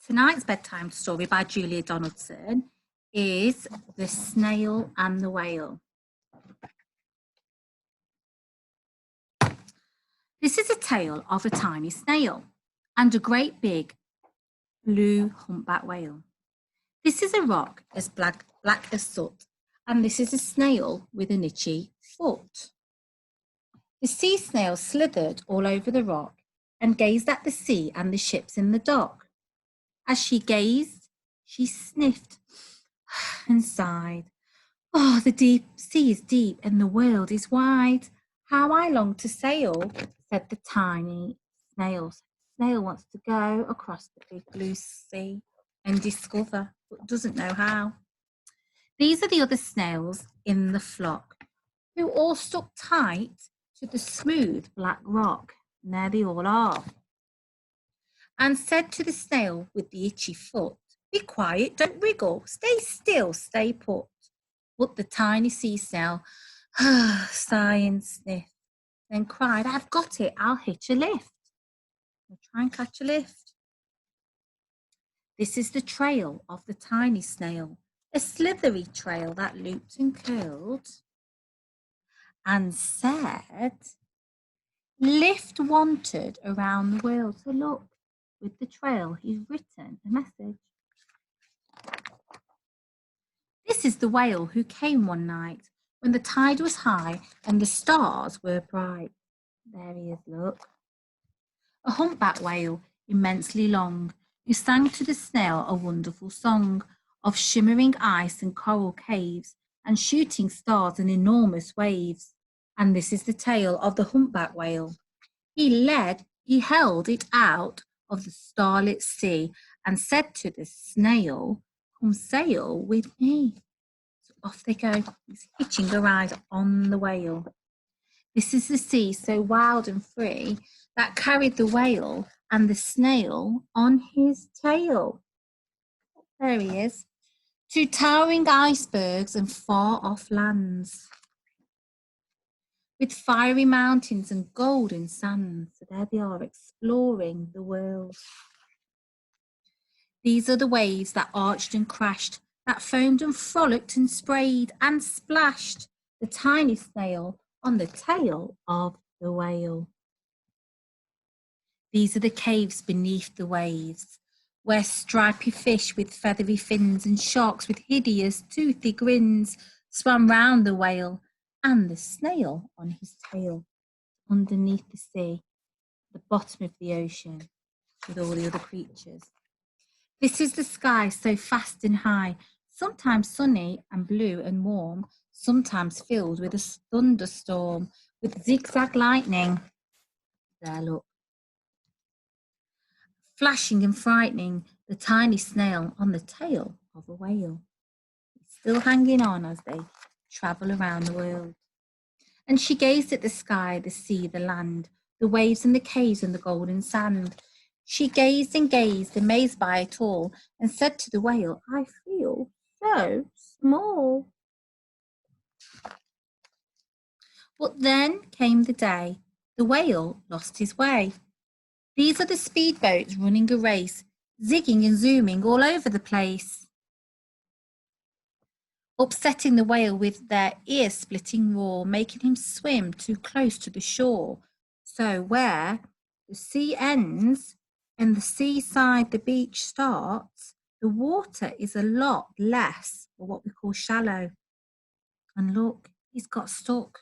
Tonight's bedtime story by Julia Donaldson is The Snail and the Whale. This is a tale of a tiny snail and a great big blue humpback whale. This is a rock as black as soot, and this is a snail with an itchy foot. The sea snail slithered all over the rock and gazed at the sea and the ships in the dock. As she gazed, she sniffed and sighed. Oh, the deep sea is deep and the world is wide. How I long to sail, said the tiny snail. Snail wants to go across the big blue sea and discover, but doesn't know how. These are the other snails in the flock, who all stuck tight to the smooth black rock. And there they all are. And said to the snail with the itchy foot, be quiet, don't wriggle, stay still, stay put. But the tiny sea snail, sigh and sniff, then cried, I've got it, I'll hitch a lift. I'll try and catch a lift. This is the trail of the tiny snail, a slithery trail that looped and curled and said, lift wanted around the world. So look, with the trail, he's written a message. This is the whale who came one night when the tide was high and the stars were bright. There he is, look. A humpback whale, immensely long, who sang to the snail a wonderful song of shimmering ice and coral caves and shooting stars and enormous waves. And this is the tale of the humpback whale. He held it out of the starlit sea and said to the snail, come sail with me. So off they go. He's hitching a ride on the whale. This is the sea so wild and free that carried the whale and the snail on his tail. There he is. To towering icebergs and far off lands, with fiery mountains and golden sands. So there they are, exploring the world. These are the waves that arched and crashed, that foamed and frolicked and sprayed and splashed the tiny snail on the tail of the whale. These are the caves beneath the waves, where stripy fish with feathery fins and sharks with hideous toothy grins swam round the whale and the snail on his tail, underneath the sea, the bottom of the ocean, with all the other creatures. This is the sky so fast and high, sometimes sunny and blue and warm, sometimes filled with a thunderstorm, with zigzag lightning. There, look. Flashing and frightening the tiny snail on the tail of a whale. It's still hanging on as they travel around the world. And she gazed at the sky, the sea, the land, the waves and the caves and the golden sand. She gazed and gazed, amazed by it all, and said to the whale, I feel so small. But then came the day. The whale lost his way. These are the speedboats running a race, zigging and zooming all over the place, upsetting the whale with their ear-splitting roar, making him swim too close to the shore. So where the sea ends and the seaside, the beach starts, the water is a lot less, or what we call shallow. And look, he's got stuck.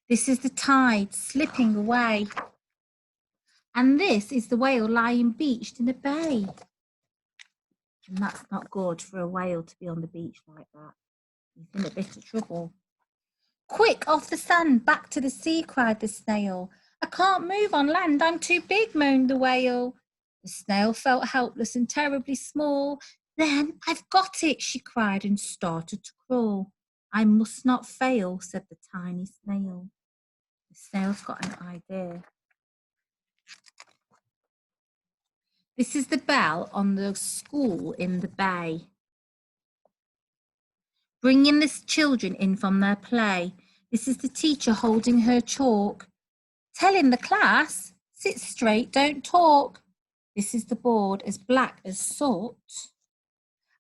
This is the tide slipping away. And this is the whale lying beached in a bay. And that's not good for a whale to be on the beach like that. He's in a bit of trouble. Quick, off the sand, back to the sea, cried the snail. I can't move on land, I'm too big, moaned the whale. The snail felt helpless and terribly small. Then, I've got it, she cried and started to crawl. I must not fail, said the tiny snail. The snail's got an idea. This is the bell on the school in the bay, bringing the children in from their play. This is the teacher holding her chalk, telling the class, sit straight, don't talk. This is the board as black as soot.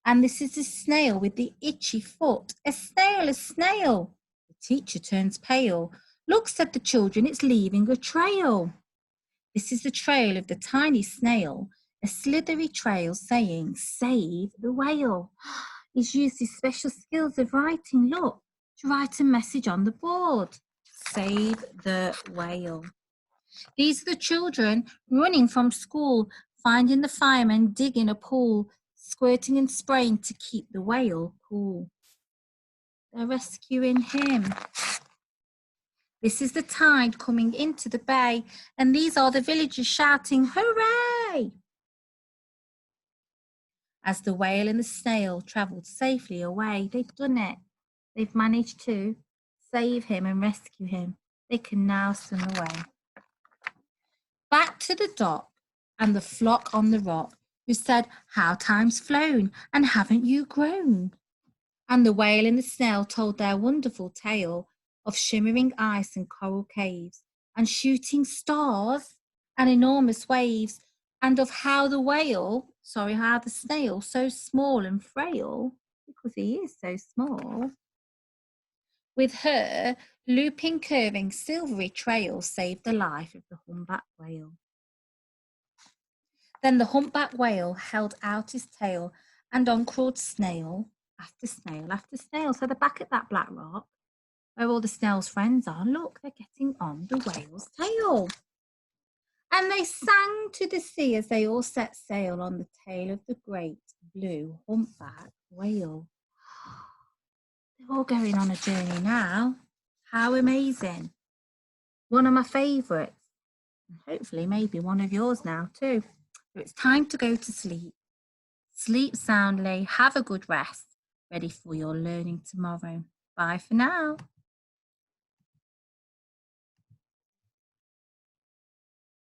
And this is a snail with the itchy foot. A snail, a snail. The teacher turns pale. Look, said the children, it's leaving a trail. This is the trail of the tiny snail, a slithery trail saying, save the whale. He's used his special skills of writing, look, to write a message on the board. Save the whale. These are the children running from school, finding the firemen digging a pool, squirting and spraying to keep the whale cool. They're rescuing him. This is the tide coming into the bay, and these are the villagers shouting, hooray! As the whale and the snail travelled safely away, they've done it. They've managed to save him and rescue him. They can now swim away. Back to the dock and the flock on the rock, who said, how time's flown, and haven't you grown? And the whale and the snail told their wonderful tale of shimmering ice and coral caves, and shooting stars and enormous waves, and of how the snail, so small and frail, because he is so small, with her looping, curving, silvery trail saved the life of the humpback whale. Then the humpback whale held out his tail, and on crawled snail after snail after snail. So they're back at that black rock where all the snail's friends are. Look, they're getting on the whale's tail. And they sang to the sea as they all set sail on the tail of the great blue humpback whale. They're all going on a journey now. How amazing. One of my favourites. And hopefully maybe one of yours now too. So it's time to go to sleep. Sleep soundly, have a good rest, ready for your learning tomorrow. Bye for now.